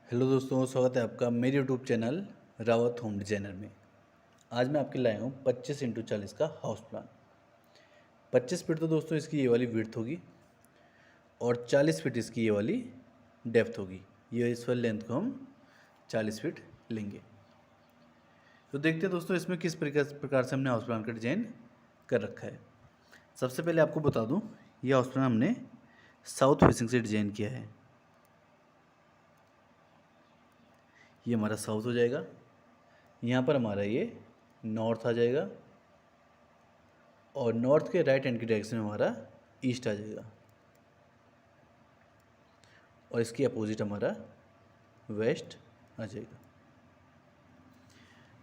Hello दोस्तों, स्वागत है आपका मेरे YouTube channel Rawat home designer में। आज मैं आपके लाया हूँ 25x40 का हाउस प्लान। 25 फीट तो दोस्तों इसकी ये वाली विड्थ होगी और 40 फीट इसकी ये वाली डेप्थ होगी। ये इस वाली लेंथ को हम 40 फीट लेंगे। तो देखते हैं दोस्तों इसमें किस प्रकार से हमने हाउस प्लान का डिज़ाइन कर रखा है। सबसे पहले आपको बता दूँ, ये हाउस प्लान हमने साउथ फेसिंग से डिज़ाइन किया है। ये हमारा साउथ हो जाएगा, यहाँ पर हमारा ये नॉर्थ आ जाएगा और नॉर्थ के राइट हैंड की डायरेक्शन में हमारा ईस्ट आ जाएगा और इसकी अपोजिट हमारा वेस्ट आ जाएगा।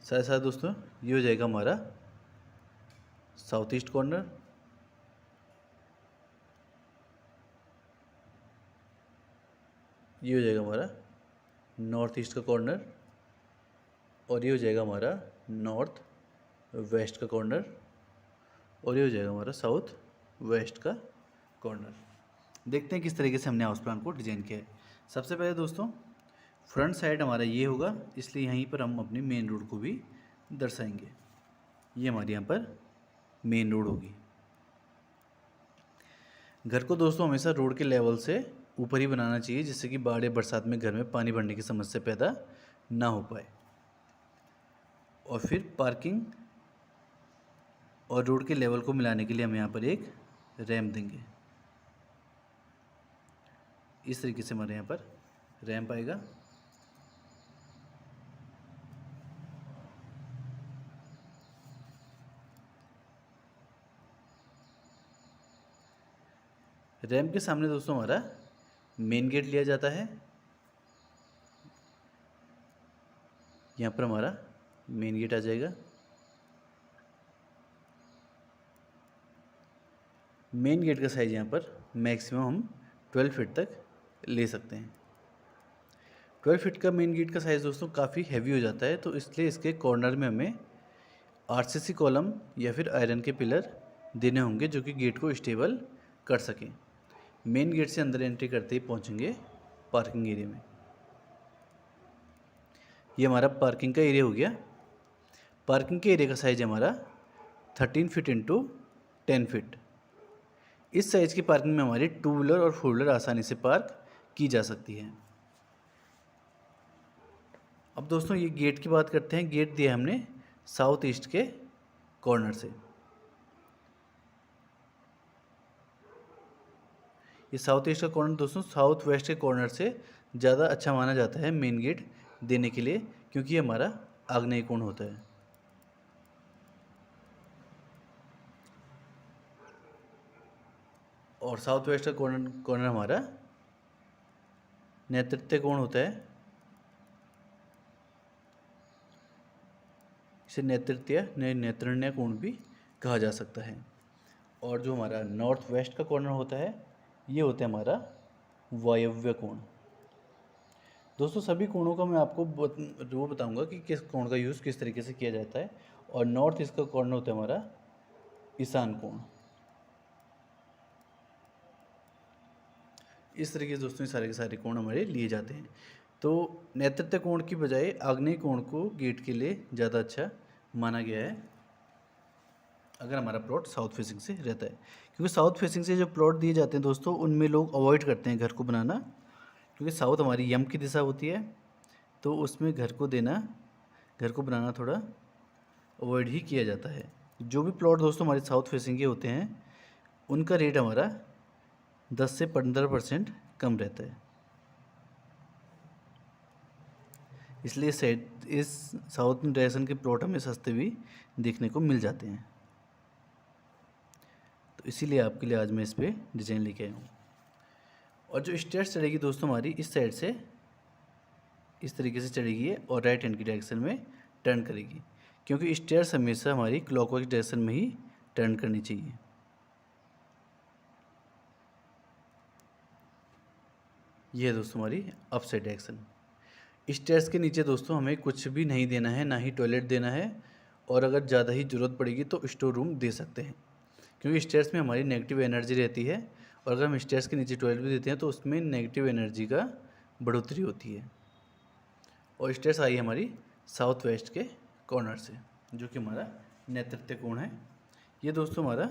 साथ साथ दोस्तों ये हो जाएगा हमारा साउथ ईस्ट कॉर्नर, ये हो जाएगा हमारा नॉर्थ ईस्ट का कॉर्नर और ये हो जाएगा हमारा नॉर्थ वेस्ट का कॉर्नर और ये हो जाएगा हमारा साउथ वेस्ट का कॉर्नर। देखते हैं किस तरीके से हमने हाउस प्लान को डिजाइन किया है। सबसे पहले दोस्तों फ्रंट साइड हमारा ये होगा, इसलिए यहीं पर हम अपनी मेन रोड को भी दर्शाएंगे। ये हमारे यहाँ पर मेन रोड होगी। घर को दोस्तों हमेशा रोड के लेवल से ऊपर ही बनाना चाहिए, जिससे कि बाढ़ बरसात में घर में पानी भरने की समस्या पैदा ना हो पाए। और फिर पार्किंग और रोड के लेवल को मिलाने के लिए हम यहाँ पर एक रैंप देंगे। इस तरीके से हमारे यहाँ पर रैंप आएगा। रैंप के सामने दोस्तों हमारा मेन गेट लिया जाता है। यहाँ पर हमारा मेन गेट आ जाएगा। मेन गेट का साइज़ यहाँ पर मैक्सिमम हम 12 फीट तक ले सकते हैं। 12 फीट का मेन गेट का साइज़ दोस्तों काफ़ी हैवी हो जाता है, तो इसलिए इसके कॉर्नर में हमें आरसीसी कॉलम या फिर आयरन के पिलर देने होंगे, जो कि गेट को स्टेबल कर सकें। मेन गेट से अंदर एंट्री करते ही पहुंचेंगे पार्किंग एरिया में। ये हमारा पार्किंग का एरिया हो गया। पार्किंग के एरिया का साइज़ हमारा 13 फीट इंटू 10 फीट। इस साइज़ की पार्किंग में हमारी 2 व्हीलर और 4 व्हीलर आसानी से पार्क की जा सकती है। अब दोस्तों ये गेट की बात करते हैं। गेट दिया हमने साउथ ईस्ट के कॉर्नर से। ये साउथ ईस्ट का कॉर्नर दोस्तों साउथ वेस्ट के कॉर्नर से ज़्यादा अच्छा माना जाता है मेन गेट देने के लिए, क्योंकि ये हमारा आग्नेय कोण होता है। और साउथ वेस्ट का कॉर्नर हमारा नैऋत्य कोण होता है। इसे नैतृण्य कोण भी कहा जा सकता है। और जो हमारा नॉर्थ वेस्ट का कॉर्नर होता है, ये होता है हमारा वायव्य कोण। दोस्तों सभी कोणों का मैं आपको वो बताऊंगा कि किस कोण का यूज़ किस तरीके से किया जाता है। और नॉर्थ ईस्ट का कॉर्नर होता है हमारा ईशान कोण। इस तरीके से दोस्तों सारे के सारे कोण हमारे लिए जाते हैं। तो नैऋत्य कोण की बजाय आग्नेय कोण को गेट के लिए ज़्यादा अच्छा माना गया है, अगर हमारा प्लॉट साउथ फेसिंग से रहता है। क्योंकि साउथ फेसिंग से जो प्लॉट दिए जाते हैं दोस्तों, उनमें लोग अवॉइड करते हैं घर को बनाना, क्योंकि साउथ हमारी यम की दिशा होती है, तो उसमें घर को बनाना थोड़ा अवॉइड ही किया जाता है। जो भी प्लॉट दोस्तों हमारे साउथ फेसिंग के होते हैं, उनका रेट हमारा 10 से 15% कम रहता है। इसलिए इस साउथ डायरेक्शन के प्लॉट हमें सस्ते भी देखने को मिल जाते हैं। तो इसीलिए आपके लिए आज मैं इस पर डिज़ाइन लेके आया हूँ। और जो स्टेयर्स चढ़ेगी दोस्तों हमारी इस साइड से इस तरीके से चढ़ेगी और राइट हैंड की डायरेक्शन में टर्न करेगी, क्योंकि स्टेयर्स हमेशा हमारी क्लॉकवाइज डायरेक्शन में ही टर्न करनी चाहिए। यह है दोस्तों हमारी अप साइड डायरेक्शन। स्टेयर्स के नीचे दोस्तों हमें कुछ भी नहीं देना है, ना ही टॉयलेट देना है, और अगर ज़्यादा ही ज़रूरत पड़ेगी तो स्टोर रूम दे सकते हैं, क्योंकि स्टेयर्स में हमारी नेगेटिव एनर्जी रहती है। और अगर हम स्टेयर्स के नीचे टॉयलेट भी देते हैं तो उसमें नेगेटिव एनर्जी का बढ़ोतरी होती है। और स्टेयर्स आई हमारी साउथ वेस्ट के कॉर्नर से, जो कि हमारा नैतृत्य कोण है। ये दोस्तों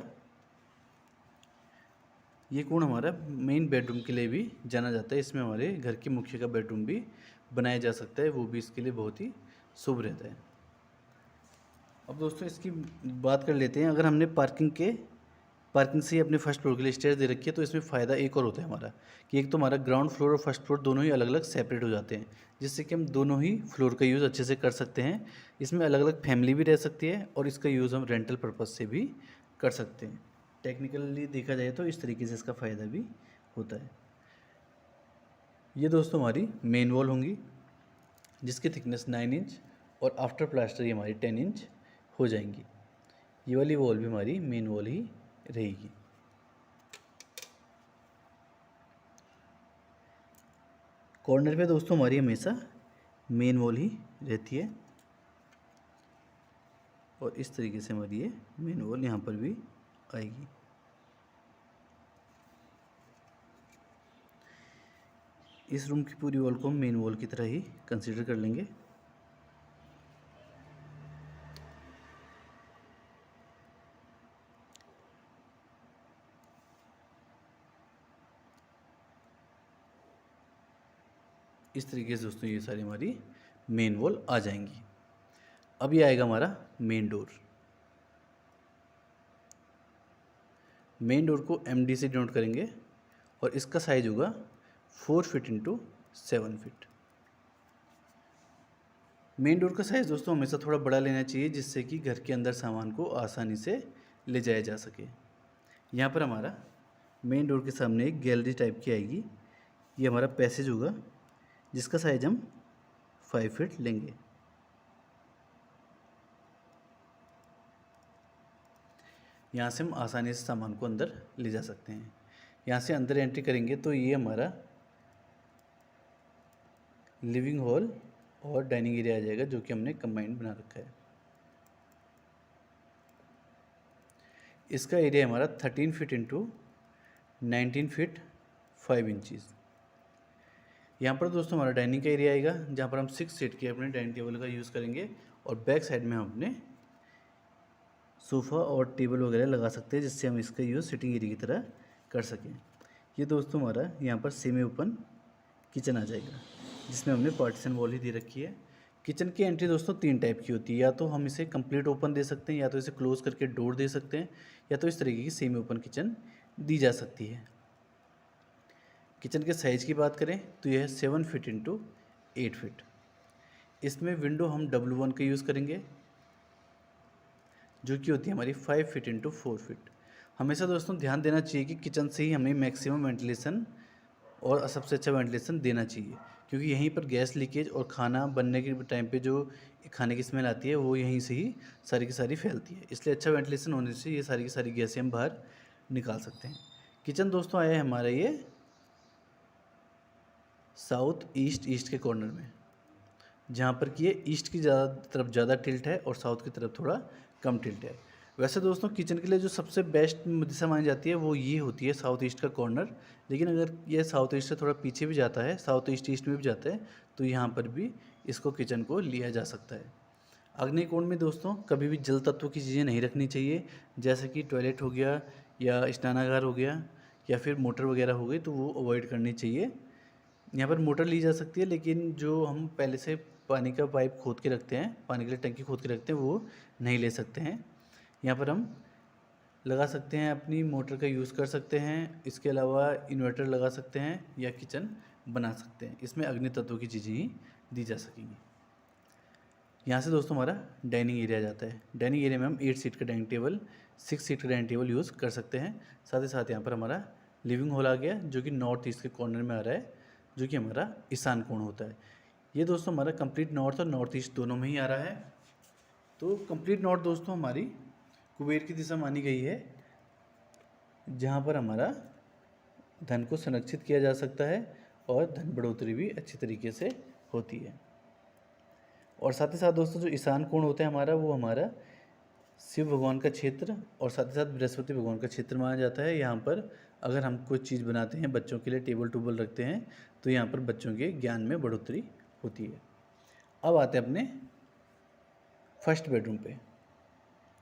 ये कोण हमारा मेन बेडरूम के लिए भी जाना जाता है। इसमें हमारे घर के मुखिया का बेडरूम भी बनाया जा सकता है, वो भी इसके लिए बहुत ही शुभ रहता है। अब दोस्तों इसकी बात कर लेते हैं। अगर हमने पार्किंग से ही अपने फर्स्ट फ्लोर के लिए स्टेयर्स दे रखी है, तो इसमें फ़ायदा एक और होता है हमारा कि एक तो हमारा ग्राउंड फ्लोर और फर्स्ट फ्लोर दोनों ही अलग अलग सेपरेट हो जाते हैं, जिससे कि हम दोनों ही फ्लोर का यूज़ अच्छे से कर सकते हैं। इसमें अलग अलग फैमिली भी रह सकती है और इसका यूज़ हम रेंटल पर्पज़ से भी कर सकते हैं। टेक्निकली देखा जाए तो इस तरीके से इसका फ़ायदा भी होता है। ये दोस्तों हमारी मेन वॉल होंगी, जिसकी थिकनेस 9 इंच और आफ्टर प्लास्टर ये हमारी 10 इंच हो जाएंगी। ये वाली वॉल भी हमारी मेन वॉल ही रहेगी। कॉर्नर पे दोस्तों हमारी हमेशा मेन वॉल ही रहती है और इस तरीके से हमारी ये मेन वॉल यहाँ पर भी आएगी। इस रूम की पूरी वॉल को हम मेन वॉल की तरह ही कंसीडर कर लेंगे। इस तरीके से दोस्तों ये सारी हमारी मेन वॉल आ जाएंगी। अब ये आएगा हमारा मेन डोर। मेन डोर को MD से डिनोट करेंगे और इसका साइज होगा 4 feet into 7 feet. Main door का साइज़ दोस्तों हमेशा थोड़ा बड़ा लेना चाहिए, जिससे कि घर के अंदर सामान को आसानी से ले जाया जा सके। यहाँ पर हमारा मेन डोर के सामने एक गैलरी टाइप की आएगी। ये हमारा पैसेज होगा, जिसका साइज हम 5 फीट लेंगे। यहाँ से हम आसानी से सामान को अंदर ले जा सकते हैं। यहाँ से अंदर एंट्री करेंगे तो ये हमारा लिविंग हॉल और डाइनिंग एरिया आ जाएगा, जो कि हमने कंबाइंड बना रखा है। इसका एरिया हमारा 13 फीट इंटू 19 फीट 5 इंचज़। यहाँ पर दोस्तों हमारा डाइनिंग का एरिया आएगा, जहाँ पर हम 6 सीट के अपने डाइनिंग टेबल का यूज़ करेंगे और बैक साइड में हम अपने सोफ़ा और टेबल वगैरह लगा सकते हैं, जिससे हम इसका यूज़ सिटिंग एरिया की तरह कर सकें। ये दोस्तों हमारा यहाँ पर सेमी ओपन किचन आ जाएगा, जिसमें हमने पार्टीशन वॉल ही दे रखी है। किचन की एंट्री दोस्तों 3 टाइप की होती है, या तो हम इसे कंप्लीट ओपन दे सकते हैं, या तो इसे क्लोज करके डोर दे सकते हैं, या तो इस तरीके की सेमी ओपन किचन दी जा सकती है। किचन के साइज़ की बात करें तो यह 7 फीट इंटू 8 फीट। इसमें विंडो हम W1 का यूज़ करेंगे, जो कि होती है हमारी 5 फीट इंटू 4 फीट। हमेशा दोस्तों ध्यान देना चाहिए कि किचन से ही हमें मैक्सिमम वेंटिलेशन और सबसे अच्छा वेंटिलेशन देना चाहिए, क्योंकि यहीं पर गैस लीकेज और खाना बनने के टाइम पे जो खाने की स्मेल आती है वो यहीं से ही सारी की सारी फैलती है। इसलिए अच्छा वेंटिलेशन होने से ये सारी की सारी गैसें हम बाहर निकाल सकते हैं। किचन दोस्तों आया है हमारा ये साउथ ईस्ट के कॉर्नर में, जहाँ पर कि ये ईस्ट की तरफ ज़्यादा टिल्ट है और साउथ की तरफ थोड़ा कम टिल्ट है। वैसे दोस्तों किचन के लिए जो सबसे बेस्ट दिशा मानी जाती है वो ये होती है साउथ ईस्ट का कॉर्नर, लेकिन अगर ये साउथ ईस्ट से थोड़ा पीछे भी जाता है, साउथ ईस्ट में भी जाता है, तो यहाँ पर भी इसको किचन को लिया जा सकता है। आग्नेय कोण में दोस्तों कभी भी जल तत्व की चीज़ें नहीं रखनी चाहिए, जैसे कि टॉयलेट हो गया या स्नानागार हो गया या फिर मोटर वगैरह हो गई, तो वो अवॉइड करनी चाहिए। यहाँ पर मोटर ली जा सकती है, लेकिन जो हम पहले से पानी का पाइप खोद के रखते हैं, पानी के लिए टंकी खोद के रखते हैं, वो नहीं ले सकते हैं। यहाँ पर हम लगा सकते हैं, अपनी मोटर का यूज़ कर सकते हैं। इसके अलावा इन्वर्टर लगा सकते हैं या किचन बना सकते हैं। इसमें अग्नि तत्व की चीज़ें ही दी जा सकेंगी। यहाँ से दोस्तों हमारा डाइनिंग एरिया जाता है। डाइनिंग एरिया में हम 8 सीट का डाइनिंग टेबल, 6 सीट का डाइनिंग टेबल यूज़ कर सकते हैं। साथ ही साथ यहाँ पर हमारा लिविंग हॉल आ गया, जो कि नॉर्थ ईस्ट के कॉर्नर में आ रहा है, जो कि हमारा ईशान कोण होता है। ये दोस्तों हमारा कंप्लीट नॉर्थ और नॉर्थ ईस्ट दोनों में ही आ रहा है। तो कंप्लीट नॉर्थ दोस्तों हमारी कुबेर की दिशा मानी गई है, जहाँ पर हमारा धन को संरक्षित किया जा सकता है और धन बढ़ोतरी भी अच्छी तरीके से होती है। और साथ ही साथ दोस्तों जो ईशान कोण होता है हमारा, वो हमारा शिव भगवान का क्षेत्र और साथ ही साथ बृहस्पति भगवान का क्षेत्र माना जाता है। यहाँ पर अगर हम कोई चीज़ बनाते हैं, बच्चों के लिए टेबल टूबल रखते हैं, तो यहाँ पर बच्चों के ज्ञान में बढ़ोतरी होती है। अब आते हैं अपने फर्स्ट बेडरूम पे।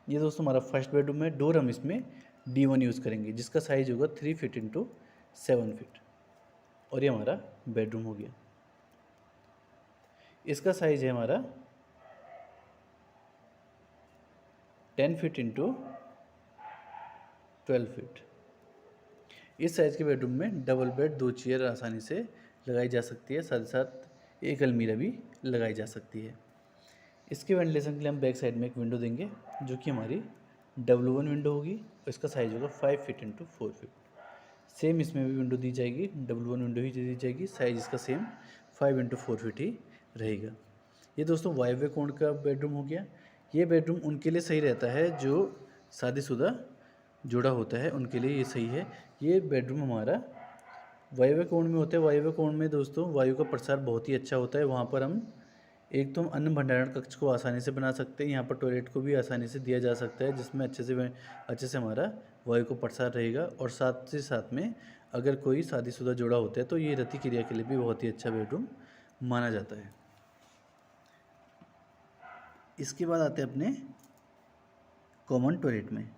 ये दोस्तों हमारा फर्स्ट बेडरूम है। डोर हम इसमें D1 यूज़ करेंगे, जिसका साइज होगा 3 फीट इंटू 7 फीट। और ये हमारा बेडरूम हो गया। इसका साइज है हमारा 10 फीट इंटू 12 फीट। इस साइज़ के बेडरूम में डबल बेड, 2 चेयर आसानी से लगाई जा सकती है, साथ ही साथ एक अलमीरा भी लगाई जा सकती है। इसके वेंटिलेशन के लिए हम बैक साइड में एक विंडो देंगे, जो कि हमारी W1 विंडो होगी। और इसका साइज़ होगा 5 फीट इंटू 4 फीट। सेम इसमें भी विंडो दी जाएगी, W1 विंडो ही दी जाएगी। साइज़ इसका सेम 5 इंटू 4 फीट ही रहेगा। ये दोस्तों वायव्य कोण का बेडरूम हो गया। ये बेडरूम उनके लिए सही रहता है जो शादीशुदा जोड़ा होता है, उनके लिए ये सही है। ये बेडरूम हमारा वायव्य कोण में होता है। वायव्य कोण में दोस्तों वायु का प्रसार बहुत ही अच्छा होता है। वहाँ पर हम एक तो अन्न भंडारण कक्ष को आसानी से बना सकते हैं, यहाँ पर टॉयलेट को भी आसानी से दिया जा सकता है, जिसमें अच्छे से हमारा वायु को प्रसार रहेगा। और साथ ही साथ में अगर कोई शादीशुदा जोड़ा होता है तो ये रति क्रिया के लिए भी बहुत ही अच्छा बेडरूम माना जाता है। इसके बाद आते हैं अपने कॉमन टॉयलेट में।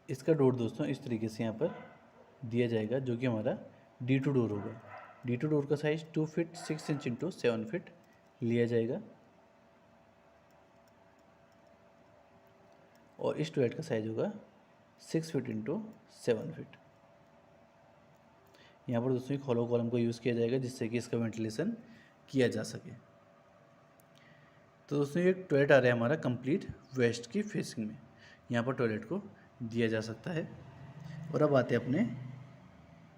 इसका डोर दोस्तों इस तरीके से यहाँ पर दिया जाएगा, जो कि हमारा D2 डोर होगा। D2 डोर का size 2 feet 6 inch into 7 feet लिया जाएगा। और इस टॉयलेट का साइज होगा 6 फीट इंटू 7 फीट। यहाँ पर दोस्तों एक हॉलो कॉलम का यूज़ किया जाएगा, जिससे कि इसका वेंटिलेशन किया जा सके। तो दोस्तों ये टॉयलेट आ रहा है हमारा कंप्लीट वेस्ट की फेसिंग में। यहाँ पर टॉयलेट को दिया जा सकता है। और अब आते हैं अपने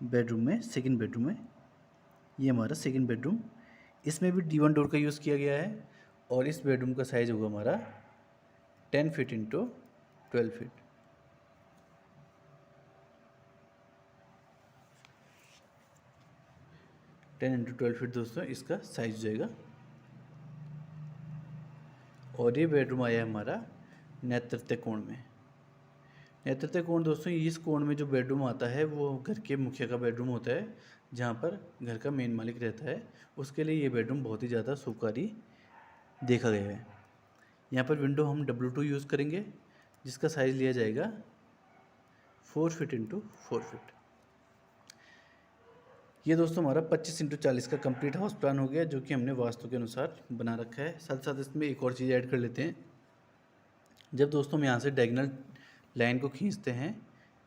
बेडरूम में, सेकंड बेडरूम में। ये हमारा सेकंड बेडरूम, इसमें भी D1 डोर का यूज़ किया गया है। और इस बेडरूम का साइज़ होगा हमारा 10 feet into 12 feet. Ten into 12 feet दोस्तों इसका साइज जाएगा। और ये बेडरूम आया है हमारा नैतृत्य कोण में। नैतृत्य कोण दोस्तों, इस कोण में जो बेडरूम आता है वो घर के मुखिया का बेडरूम होता है, जहाँ पर घर का मेन मालिक रहता है। उसके लिए ये बेडरूम बहुत ही ज़्यादा शुभकारी देखा गया है। यहाँ पर विंडो हम W2 यूज़ करेंगे, जिसका साइज़ लिया जाएगा 4 फीट इंटू 4 फीट। ये दोस्तों हमारा 25 इंटू 40 का कंप्लीट हाउस प्लान हो गया, जो कि हमने वास्तु के अनुसार बना रखा है। साथ साथ इसमें एक और चीज़ ऐड कर लेते हैं। जब दोस्तों हम यहाँ से डायगोनल लाइन को खींचते हैं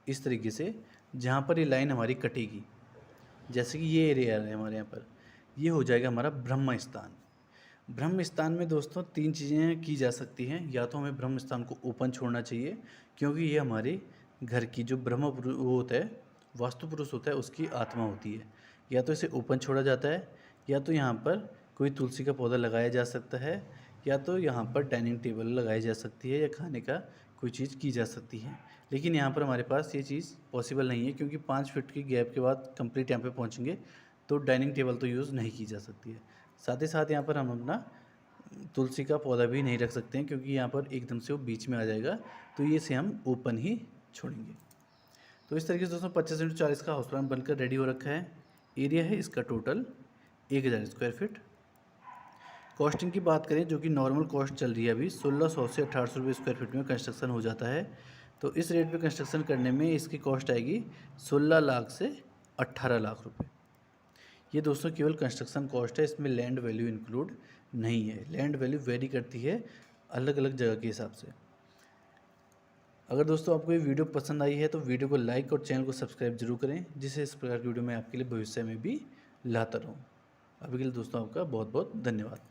इस तरीके से, जहाँ पर ये लाइन हमारी कटेगी, जैसे कि ये एरिया है हमारे यहाँ पर, ये हो जाएगा हमारा ब्रह्म स्थान। ब्रह्म स्थान में दोस्तों 3 चीज़ें की जा सकती हैं। या तो हमें ब्रह्म स्थान को ओपन छोड़ना चाहिए, क्योंकि ये हमारे घर की जो ब्रह्म पुरुष होता है, वास्तु पुरुष होता है, उसकी आत्मा होती है। या तो इसे ओपन छोड़ा जाता है, या तो यहाँ पर कोई तुलसी का पौधा लगाया जा सकता है, या तो यहाँ पर डाइनिंग टेबल लगाई जा सकती है, या खाने का कोई चीज़ की जा सकती है। लेकिन यहाँ पर हमारे पास ये चीज़ पॉसिबल नहीं है, क्योंकि 5 फीट की गैप के बाद कंप्लीट यहाँ पे पहुँचेंगे तो डाइनिंग टेबल तो यूज़ नहीं की जा सकती है। साथ ही साथ यहाँ पर हम अपना तुलसी का पौधा भी नहीं रख सकते हैं, क्योंकि यहाँ पर एकदम से वो बीच में आ जाएगा, तो ये से हम ओपन ही छोड़ेंगे। तो इस तरीके से दोस्तों 25 इंटू 40 का हाउस प्लान बनकर रेडी हो रखा है। एरिया है इसका टोटल 1000 स्क्वायर फीट। कॉस्टिंग की बात करें, जो कि नॉर्मल कॉस्ट चल रही है अभी 1600 से 1800 रुपये स्क्वायर फीट में कंस्ट्रक्शन हो जाता है। तो इस रेट पे कंस्ट्रक्शन करने में इसकी कॉस्ट आएगी 16 लाख से 18 लाख रुपए। ये दोस्तों केवल कंस्ट्रक्शन कॉस्ट है, इसमें लैंड वैल्यू इंक्लूड नहीं है। लैंड वैल्यू वेरी करती है अलग अलग जगह के हिसाब से। अगर दोस्तों आपको ये वीडियो पसंद आई है तो वीडियो को लाइक और चैनल को सब्सक्राइब जरूर करें, जिससे इस प्रकार की वीडियो मैं आपके लिए भविष्य में भी लाता रहूँ। अभी के लिए दोस्तों आपका बहुत बहुत धन्यवाद।